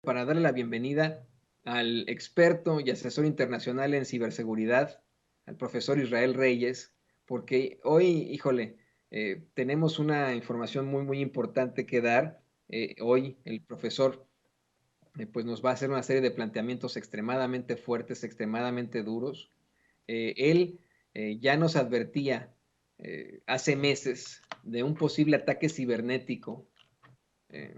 Para darle la bienvenida al experto y asesor internacional en ciberseguridad, al profesor Israel Reyes, porque hoy, híjole, tenemos una información muy importante que dar. Hoy el profesor pues nos va a hacer una serie de planteamientos extremadamente fuertes, extremadamente duros. Él ya nos advertía hace meses de un posible ataque cibernético eh,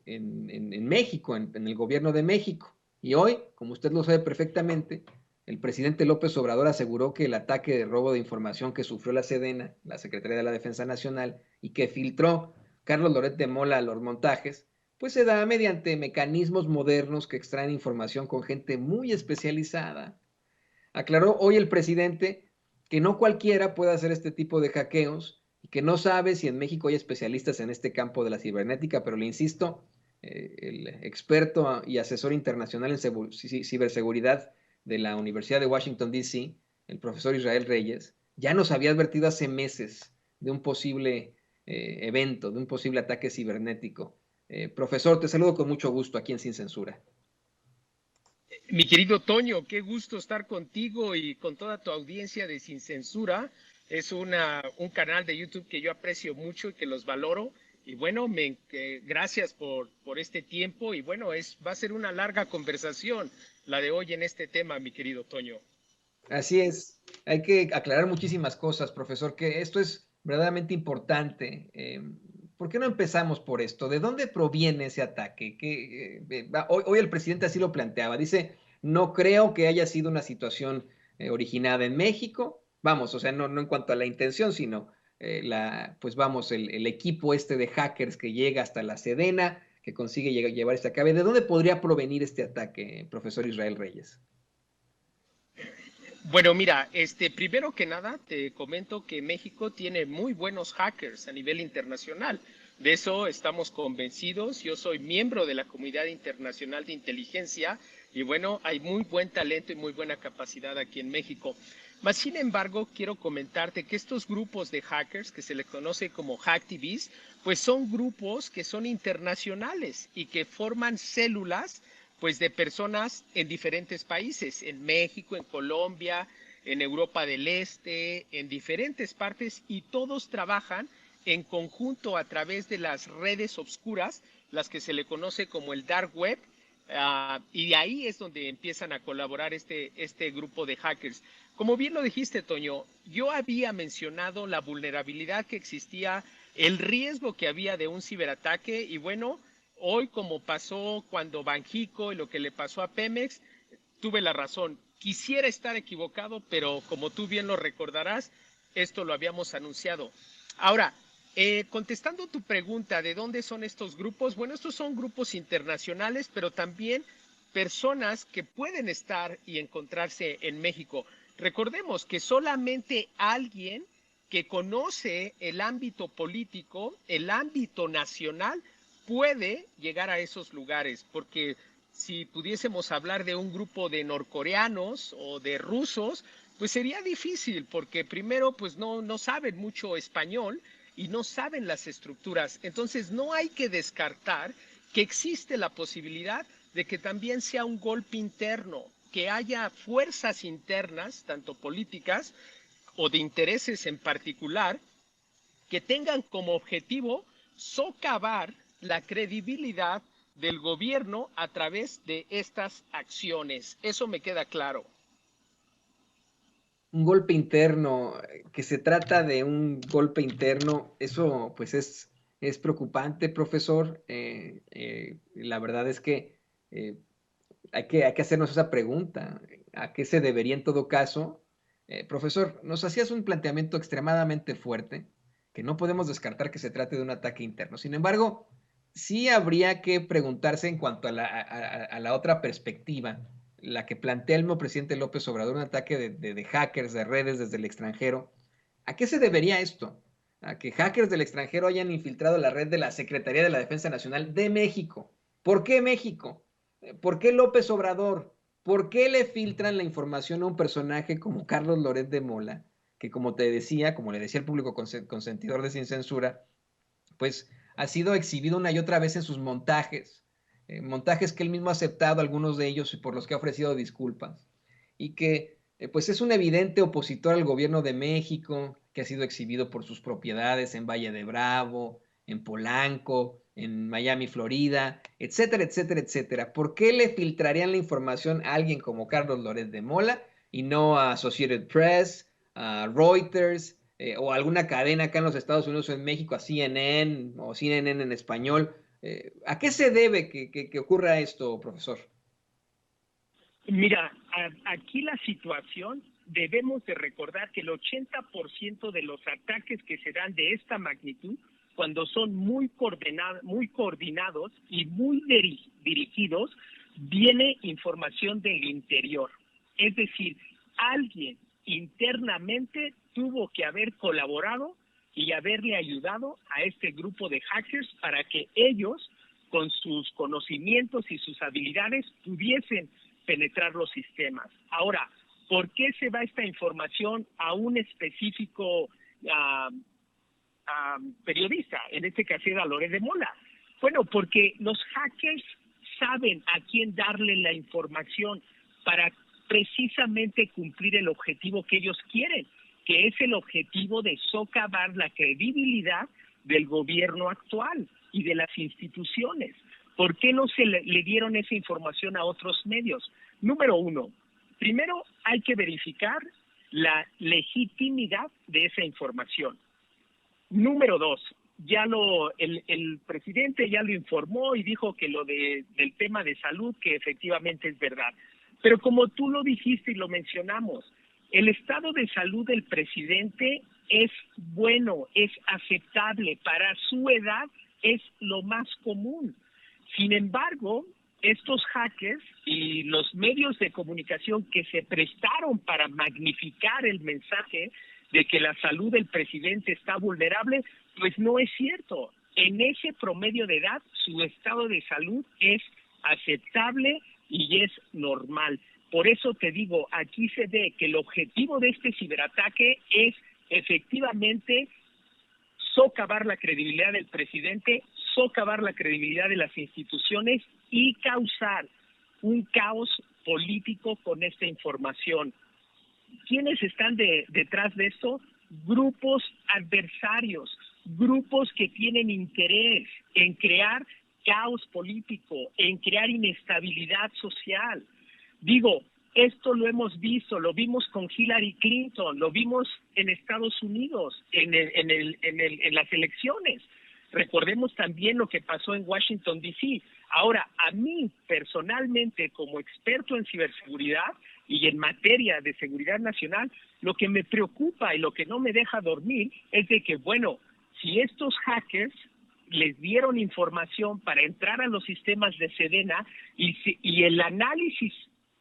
en México, en el gobierno de México. Y hoy, como usted lo sabe perfectamente, el presidente López Obrador aseguró que el ataque de robo de información que sufrió la Sedena, la Secretaría de la Defensa Nacional, y que filtró Carlos Loret de Mola a los montajes, pues se da mediante mecanismos modernos que extraen información con gente muy especializada. Aclaró hoy el presidente que no cualquiera puede hacer este tipo de hackeos y que no sabe si en México hay especialistas en este campo de la cibernética, pero le insisto, el experto y asesor internacional en ciberseguridad de la Universidad de Washington, D.C., el profesor Israel Reyes, ya nos había advertido hace meses de un posible evento, de un posible ataque cibernético. Profesor, te saludo con mucho gusto aquí en Sin Censura. Mi querido Toño, qué gusto estar contigo y con toda tu audiencia de Sin Censura. Es un canal de YouTube que yo aprecio mucho y que los valoro. Y bueno, gracias por este tiempo. Y bueno, va a ser una larga conversación la de hoy en este tema, mi querido Toño. Así es, hay que aclarar muchísimas cosas, profesor, que esto es verdaderamente importante. ¿Por qué no empezamos por esto? ¿De dónde proviene ese ataque? Hoy el presidente así lo planteaba. Dice, no creo que haya sido una situación originada en México. Vamos, o sea, no en cuanto a la intención, sino pues vamos, el equipo este de hackers que llega hasta la Sedena, que consigue llevar este a cabo. ¿De dónde podría provenir este ataque, profesor Israel Reyes? Bueno, mira, primero que nada te comento que México tiene muy buenos hackers a nivel internacional. De eso estamos convencidos. Yo soy miembro de la Comunidad Internacional de Inteligencia y bueno, hay muy buen talento y muy buena capacidad aquí en México. Mas, sin embargo, quiero comentarte que estos grupos de hackers, que se les conoce como hacktivists, pues son grupos que son internacionales y que forman células pues de personas en diferentes países, en México, en Colombia, en Europa del Este, en diferentes partes, y todos trabajan en conjunto a través de las redes obscuras, las que se le conoce como el dark web, y de ahí es donde empiezan a colaborar este grupo de hackers. Como bien lo dijiste, Toño, yo había mencionado la vulnerabilidad que existía, el riesgo que había de un ciberataque, y bueno, hoy, como pasó cuando Banjico y lo que le pasó a Pemex, tuve la razón. Quisiera estar equivocado, pero como tú bien lo recordarás, esto lo habíamos anunciado. Ahora, contestando tu pregunta, ¿de dónde son estos grupos? Bueno, estos son grupos internacionales, pero también personas que pueden estar y encontrarse en México. Recordemos que solamente alguien que conoce el ámbito político, el ámbito nacional, puede llegar a esos lugares, porque si pudiésemos hablar de un grupo de norcoreanos o de rusos, pues sería difícil, porque primero pues no saben mucho español y no saben las estructuras. Entonces no hay que descartar que existe la posibilidad de que también sea un golpe interno, que haya fuerzas internas, tanto políticas o de intereses en particular, que tengan como objetivo socavar la credibilidad del gobierno a través de estas acciones. Eso me queda claro. Un golpe interno, que se trata de un golpe interno, eso pues es preocupante, profesor. La verdad es que hay que hacernos esa pregunta, ¿a qué se debería en todo caso? Profesor, nos hacías un planteamiento extremadamente fuerte, que no podemos descartar que se trate de un ataque interno. Sin embargo, sí habría que preguntarse en cuanto a la otra perspectiva, la que plantea el mismo presidente López Obrador, un ataque de hackers, de redes desde el extranjero. ¿A qué se debería esto? A que hackers del extranjero hayan infiltrado la red de la Secretaría de la Defensa Nacional de México. ¿Por qué México? ¿Por qué López Obrador? ¿Por qué le filtran la información a un personaje como Carlos Loret de Mola, que como te decía, como le decía el público consentidor de Sin Censura, pues ha sido exhibido una y otra vez en sus montajes, montajes que él mismo ha aceptado, algunos de ellos y por los que ha ofrecido disculpas, y que pues es un evidente opositor al gobierno de México, que ha sido exhibido por sus propiedades en Valle de Bravo, en Polanco, en Miami, Florida, etcétera, etcétera, etcétera. ¿Por qué le filtrarían la información a alguien como Carlos Loret de Mola y no a Associated Press, a Reuters o alguna cadena acá en los Estados Unidos o en México, a CNN o CNN en español? ¿A qué se debe que ocurra esto, profesor? Mira, aquí la situación, debemos de recordar que el 80% de los ataques que se dan de esta magnitud, cuando son muy coordinados y muy dirigidos, viene información del interior. Es decir, alguien internamente tuvo que haber colaborado y haberle ayudado a este grupo de hackers para que ellos, con sus conocimientos y sus habilidades, pudiesen penetrar los sistemas. Ahora, ¿por qué se va esta información a un específico periodista? En este caso era Loret de Mola. Bueno, porque los hackers saben a quién darle la información para precisamente cumplir el objetivo que ellos quieren, que es el objetivo de socavar la credibilidad del gobierno actual y de las instituciones. ¿Por qué no se le dieron esa información a otros medios? Número uno, primero hay que verificar la legitimidad de esa información. Número dos, el presidente ya lo informó y dijo que del tema de salud, que efectivamente es verdad. Pero como tú lo dijiste y lo mencionamos, el estado de salud del presidente es bueno, es aceptable, para su edad es lo más común. Sin embargo, estos hackers y los medios de comunicación que se prestaron para magnificar el mensaje de que la salud del presidente está vulnerable, pues no es cierto. En ese promedio de edad, su estado de salud es aceptable y es normal. Por eso te digo, aquí se ve que el objetivo de este ciberataque es efectivamente socavar la credibilidad del presidente, socavar la credibilidad de las instituciones y causar un caos político con esta información. ¿Quiénes están detrás de esto? Grupos adversarios, grupos que tienen interés en crear caos político, en crear inestabilidad social. Digo, esto lo hemos visto, lo vimos con Hillary Clinton, lo vimos en Estados Unidos, en las elecciones. Recordemos también lo que pasó en Washington, D.C. Ahora, a mí personalmente, como experto en ciberseguridad y en materia de seguridad nacional, lo que me preocupa y lo que no me deja dormir es de que, bueno, si estos hackers les dieron información para entrar a los sistemas de Sedena y el análisis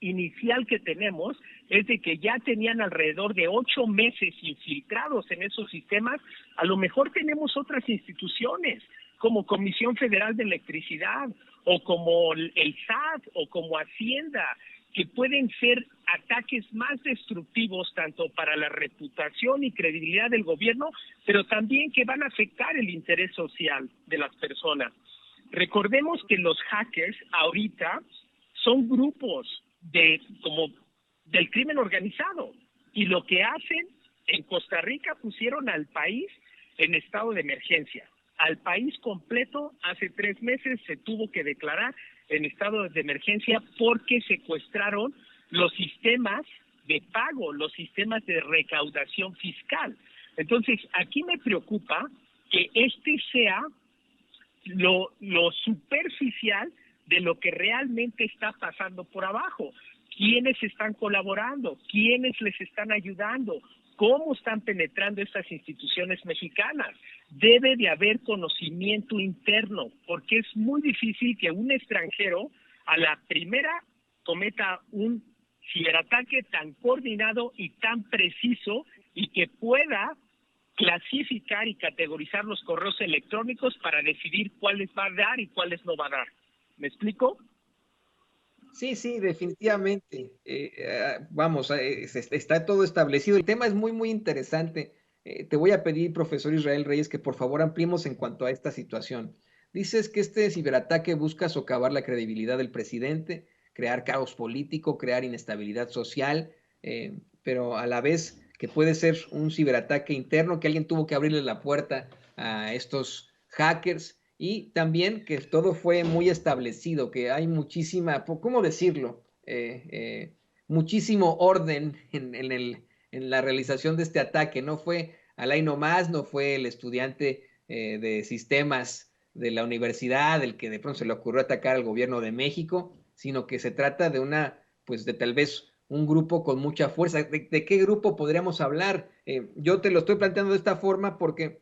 inicial que tenemos es de que ya tenían alrededor de 8 meses infiltrados en esos sistemas, a lo mejor tenemos otras instituciones como Comisión Federal de Electricidad o como el SAT o como Hacienda, que pueden ser ataques más destructivos tanto para la reputación y credibilidad del gobierno, pero también que van a afectar el interés social de las personas. Recordemos que los hackers ahorita son grupos del crimen organizado, y lo que hacen en Costa Rica, pusieron al país en estado de emergencia. Al país completo hace 3 meses se tuvo que declarar en estado de emergencia porque secuestraron los sistemas de pago, los sistemas de recaudación fiscal. Entonces, aquí me preocupa que este sea lo superficial de lo que realmente está pasando por abajo. ¿Quiénes están colaborando? ¿Quiénes les están ayudando? ¿Cómo están penetrando estas instituciones mexicanas? Debe de haber conocimiento interno, porque es muy difícil que un extranjero a la primera cometa un ciberataque tan coordinado y tan preciso y que pueda clasificar y categorizar los correos electrónicos para decidir cuáles va a dar y cuáles no va a dar. ¿Me explico? Sí, sí, definitivamente. Vamos, está todo establecido. El tema es muy, muy interesante. Te voy a pedir, profesor Israel Reyes, que por favor ampliemos en cuanto a esta situación. Dices que este ciberataque busca socavar la credibilidad del presidente, crear caos político, crear inestabilidad social, pero a la vez que puede ser un ciberataque interno, que alguien tuvo que abrirle la puerta a estos hackers y también que todo fue muy establecido, que hay muchísima, ¿cómo decirlo? Muchísimo orden en la realización de este ataque. No fue Alain nomás, no fue el estudiante de sistemas de la universidad el que de pronto se le ocurrió atacar al gobierno de México, sino que se trata de pues de tal vez un grupo con mucha fuerza. ¿De qué grupo podríamos hablar? Yo te lo estoy planteando de esta forma porque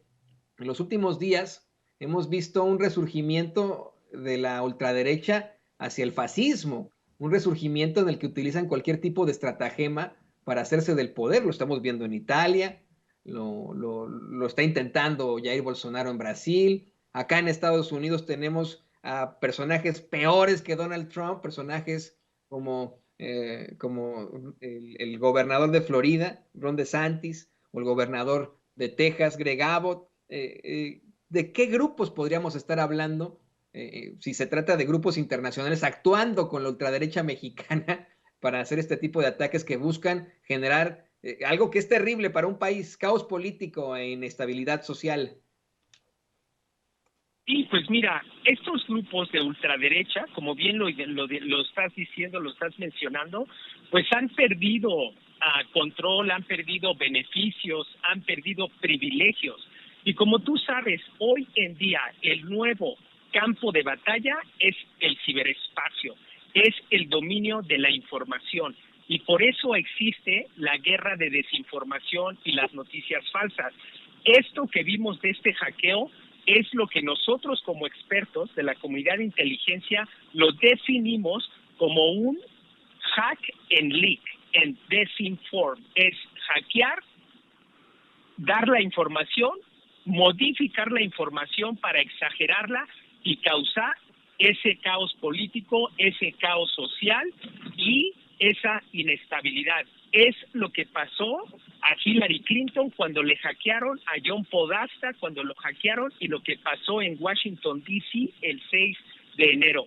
en los últimos días hemos visto un resurgimiento de la ultraderecha hacia el fascismo, un resurgimiento en el que utilizan cualquier tipo de estratagema para hacerse del poder. Lo estamos viendo en Italia, lo está intentando Jair Bolsonaro en Brasil. Acá en Estados Unidos tenemos a personajes peores que Donald Trump, personajes como el gobernador de Florida, Ron DeSantis, o el gobernador de Texas, Greg Abbott. ¿De qué grupos podríamos estar hablando si se trata de grupos internacionales actuando con la ultraderecha mexicana para hacer este tipo de ataques que buscan generar algo que es terrible para un país, caos político e inestabilidad social? Y pues mira, estos grupos de ultraderecha, como bien lo estás diciendo, lo estás mencionando, pues han perdido control, han perdido beneficios, han perdido privilegios. Y como tú sabes, hoy en día el nuevo campo de batalla es el ciberespacio, es el dominio de la información. Y por eso existe la guerra de desinformación y las noticias falsas. Esto que vimos de este hackeo es lo que nosotros como expertos de la comunidad de inteligencia lo definimos como un hack and leak, en desinform. Es hackear, dar la información, modificar la información para exagerarla y causar ese caos político, ese caos social y esa inestabilidad. Es lo que pasó a Hillary Clinton cuando le hackearon, a John Podesta cuando lo hackearon y lo que pasó en Washington, D.C. el 6 de enero.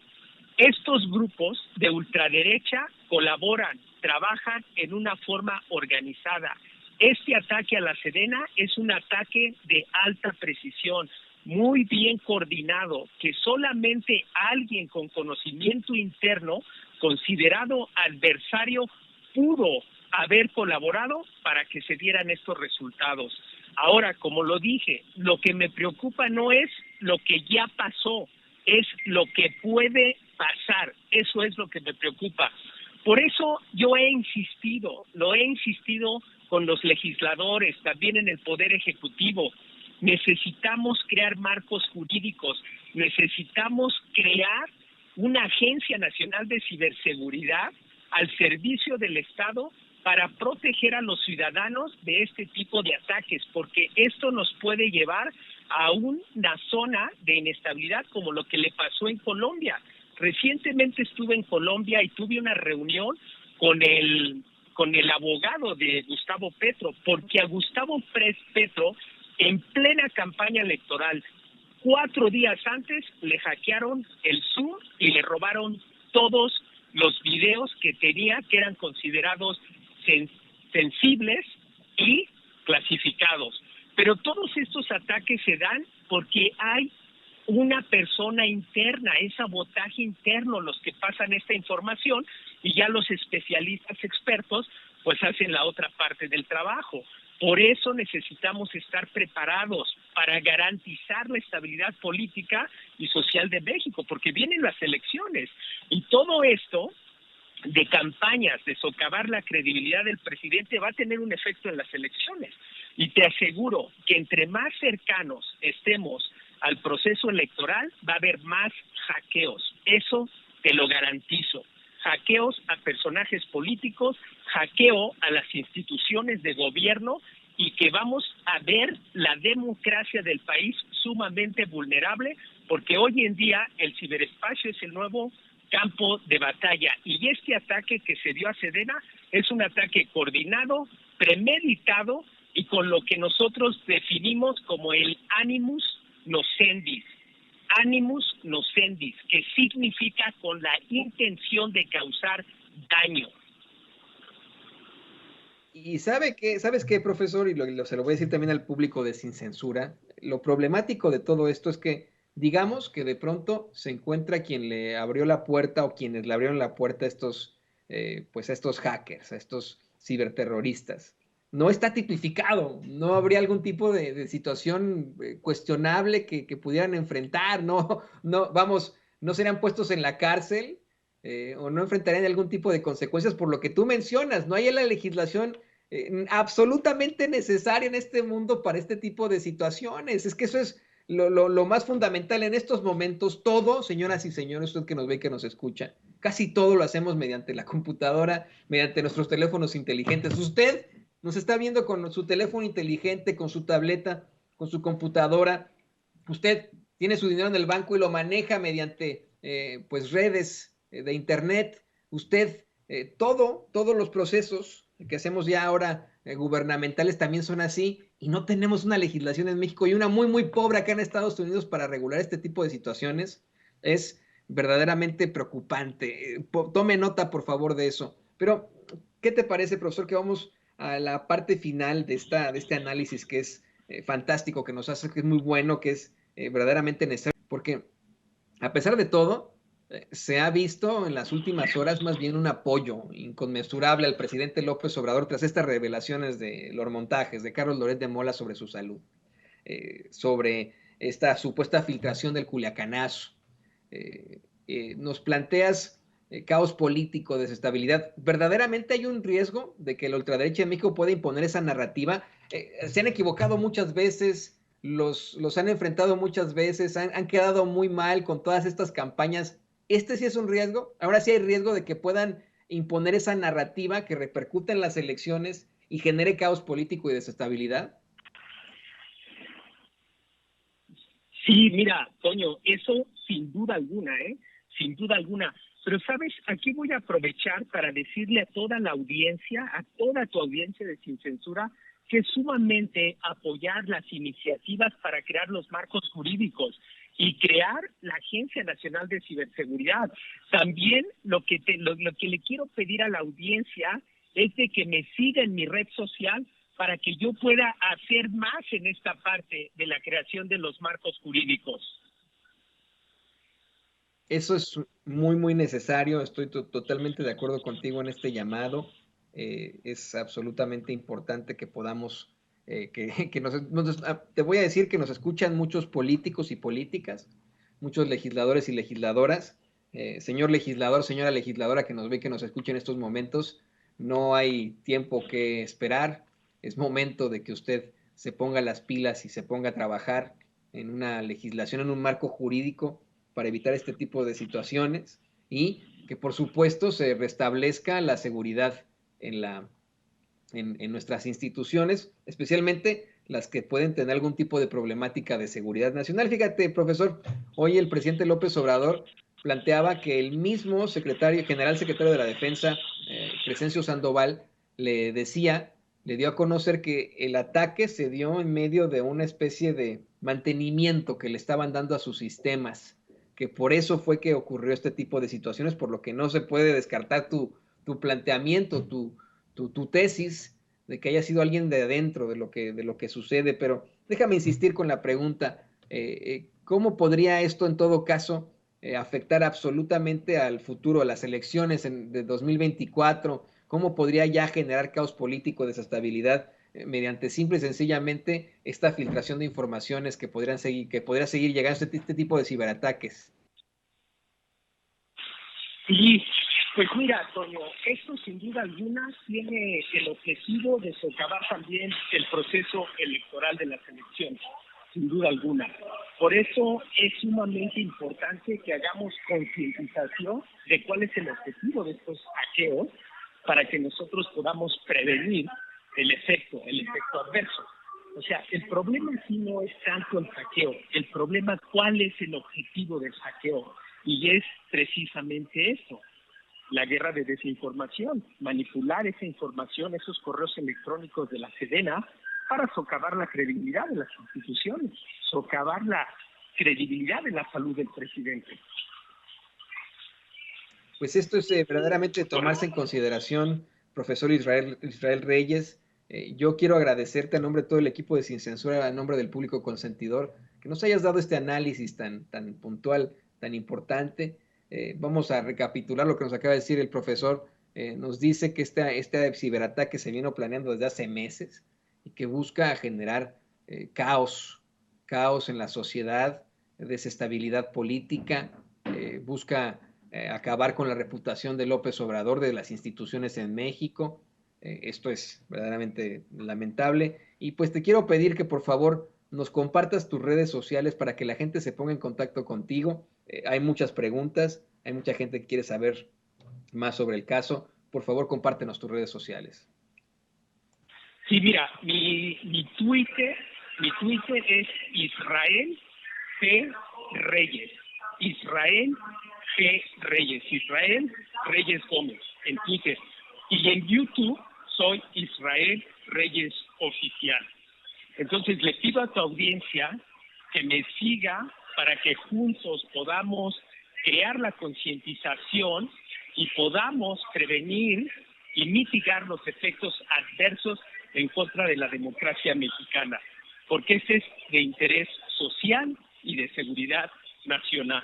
Estos grupos de ultraderecha colaboran, trabajan en una forma organizada. Este ataque a la Sedena es un ataque de alta precisión, muy bien coordinado, que solamente alguien con conocimiento interno, considerado adversario, pudo haber colaborado para que se dieran estos resultados. Ahora, como lo dije, lo que me preocupa no es lo que ya pasó, es lo que puede pasar. Eso es lo que me preocupa. Por eso yo lo he insistido con los legisladores, también en el Poder Ejecutivo. Necesitamos crear marcos jurídicos, necesitamos crear una Agencia Nacional de Ciberseguridad al servicio del Estado para proteger a los ciudadanos de este tipo de ataques, porque esto nos puede llevar a una zona de inestabilidad como lo que le pasó en Colombia. Recientemente estuve en Colombia y tuve una reunión con el abogado de Gustavo Petro, porque a Gustavo Petro, en plena campaña electoral, 4 días antes le hackearon el Zoom y le robaron todos los videos que tenía, que eran considerados sensibles y clasificados. Pero todos estos ataques se dan porque hay una persona interna, es sabotaje interno los que pasan esta información y ya los especialistas expertos pues hacen la otra parte del trabajo. Por eso necesitamos estar preparados para garantizar la estabilidad política y social de México, porque vienen las elecciones y todo esto de campañas, de socavar la credibilidad del presidente va a tener un efecto en las elecciones. Y te aseguro que entre más cercanos estemos al proceso electoral, va a haber más hackeos. Eso te lo garantizo. Hackeos a personajes políticos, hackeo a las instituciones de gobierno y que vamos a ver la democracia del país sumamente vulnerable, porque hoy en día el ciberespacio es el nuevo campo de batalla y este ataque que se dio a Sedena es un ataque coordinado, premeditado y con lo que nosotros definimos como el animus nocendis. animus nocendis, que significa con la intención de causar daño. Y ¿sabes qué, profesor? Y se lo voy a decir también al público de Sin Censura. Lo problemático de todo esto es que, digamos que de pronto se encuentra quien le abrió la puerta o quienes le abrieron la puerta a pues a estos hackers, a estos ciberterroristas. No está tipificado, no habría algún tipo de situación cuestionable que pudieran enfrentar, no, no, vamos, no serían puestos en la cárcel, o no enfrentarían algún tipo de consecuencias por lo que tú mencionas. No hay en la legislación absolutamente necesaria en este mundo para este tipo de situaciones. Es que eso es lo más fundamental en estos momentos. Todo, señoras y señores, usted que nos ve, que nos escucha, casi todo lo hacemos mediante la computadora, mediante nuestros teléfonos inteligentes. Usted nos está viendo con su teléfono inteligente, con su tableta, con su computadora. Usted tiene su dinero en el banco y lo maneja mediante pues redes de internet. Usted, todos los procesos que hacemos ya ahora gubernamentales también son así, y no tenemos una legislación en México y una muy, muy pobre acá en Estados Unidos para regular este tipo de situaciones. Es verdaderamente preocupante. Tome nota, por favor, de eso. Pero, ¿qué te parece, profesor, que vamos a la parte final de este análisis que es fantástico, que nos hace, que es muy bueno, que es verdaderamente necesario? Porque a pesar de todo, se ha visto en las últimas horas más bien un apoyo inconmensurable al presidente López Obrador tras estas revelaciones de los montajes de Carlos Loret de Mola sobre su salud, sobre esta supuesta filtración del Culiacanazo. Nos planteas caos político, desestabilidad. ¿Verdaderamente hay un riesgo de que la ultraderecha en México pueda imponer esa narrativa? Se han equivocado muchas veces, los han enfrentado muchas veces, han quedado muy mal con todas estas campañas. ¿Este sí es un riesgo? Ahora sí hay riesgo de que puedan imponer esa narrativa que repercute en las elecciones y genere caos político y desestabilidad. Sí, mira, Toño, eso sin duda alguna, sin duda alguna. Pero, ¿sabes? Aquí voy a aprovechar para decirle a toda la audiencia, a toda tu audiencia de Sin Censura, que es sumamente apoyar las iniciativas para crear los marcos jurídicos y crear la Agencia Nacional de Ciberseguridad. También lo que le quiero pedir a la audiencia es de que me siga en mi red social para que yo pueda hacer más en esta parte de la creación de los marcos jurídicos. Eso es muy, muy necesario. Estoy totalmente de acuerdo contigo en este llamado. Es absolutamente importante que podamos, te voy a decir que nos escuchan muchos políticos y políticas, muchos legisladores y legisladoras. Señor legislador, señora legisladora que nos ve, que nos escucha en estos momentos, no hay tiempo que esperar. Es momento de que usted se ponga las pilas y se ponga a trabajar en una legislación, en un marco jurídico para evitar este tipo de situaciones y que por supuesto se restablezca la seguridad en nuestras instituciones, especialmente las que pueden tener algún tipo de problemática de seguridad nacional. Fíjate, profesor, hoy el presidente López Obrador planteaba que el mismo general secretario de la Defensa, Crescencio Sandoval, le dio a conocer que el ataque se dio en medio de una especie de mantenimiento que le estaban dando a sus sistemas, que por eso fue que ocurrió este tipo de situaciones, por lo que no se puede descartar tu planteamiento, tu tesis de que haya sido alguien de adentro de lo que sucede, pero déjame insistir con la pregunta, ¿cómo podría esto en todo caso afectar absolutamente al futuro, a las elecciones de 2024? ¿Cómo podría ya generar caos político, desestabilidad mediante simple y sencillamente esta filtración de informaciones que podría seguir llegando a este tipo de ciberataques? Sí, pues mira, Antonio, esto sin duda alguna tiene el objetivo de socavar también el proceso electoral de las elecciones, sin duda alguna. Por eso es sumamente importante que hagamos concientización de cuál es el objetivo de estos hackeos para que nosotros podamos prevenir el efecto adverso. O sea, el problema aquí no es tanto el hackeo, el problema es cuál es el objetivo del hackeo. Y es precisamente eso, la guerra de desinformación, manipular esa información, esos correos electrónicos de la Sedena para socavar la credibilidad de las instituciones, socavar credibilidad de la salud del presidente. Pues esto es verdaderamente tomarse en consideración, profesor Israel Reyes. Yo quiero agradecerte a nombre de todo el equipo de Sin Censura, a nombre del público consentidor, que nos hayas dado este análisis tan puntual, tan importante. Vamos a recapitular lo que nos acaba de decir el profesor. Nos dice que este ciberataque se vino planeando desde hace meses y que busca generar caos en la sociedad, desestabilidad política, busca acabar con la reputación de López Obrador, de las instituciones en México. Esto es verdaderamente lamentable. Y pues te quiero pedir que por favor nos compartas tus redes sociales para que la gente se ponga en contacto contigo. Hay muchas preguntas, hay mucha gente que quiere saber más sobre el caso. Por favor, compártenos tus redes sociales. Sí, mira, mi Twitter es Israel G. Reyes. Israel G. Reyes. Israel Reyes Gómez en Twitter. Y en YouTube soy Israel Reyes Oficial. Entonces le pido a tu audiencia que me siga para que juntos podamos crear la concientización y podamos prevenir y mitigar los efectos adversos en contra de la democracia mexicana, porque ese es de interés social y de seguridad nacional.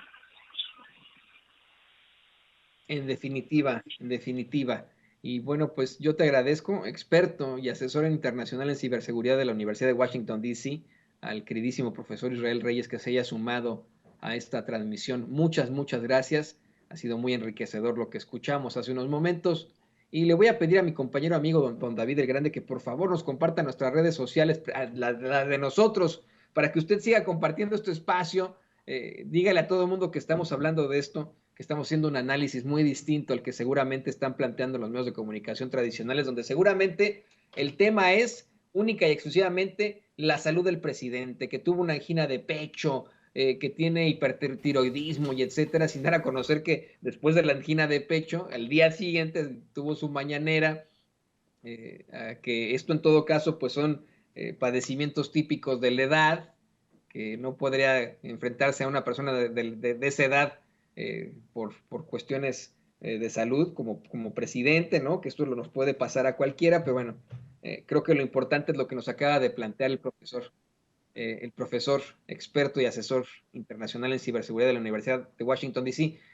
En definitiva, en definitiva. Y bueno, pues yo te agradezco, experto y asesor internacional en ciberseguridad de la Universidad de Washington, D.C., al queridísimo profesor Israel Reyes que se haya sumado a esta transmisión. Muchas gracias. Ha sido muy enriquecedor lo que escuchamos hace unos momentos. Y le voy a pedir a mi compañero amigo don David el Grande que por favor nos comparta nuestras redes sociales, la de nosotros, para que usted siga compartiendo este espacio. Dígale a todo el mundo que estamos hablando de esto, que estamos haciendo un análisis muy distinto al que seguramente están planteando los medios de comunicación tradicionales, donde seguramente el tema es única y exclusivamente la salud del presidente, que tuvo una angina de pecho, que tiene hipertiroidismo y etcétera, sin dar a conocer que después de la angina de pecho, al día siguiente tuvo su mañanera, que esto en todo caso pues son padecimientos típicos de la edad, que no podría enfrentarse a una persona de esa edad por cuestiones de salud como presidente, ¿no? Que esto nos puede pasar a cualquiera, pero bueno, creo que lo importante es lo que nos acaba de plantear el profesor experto y asesor internacional en ciberseguridad de la Universidad de Washington, D.C.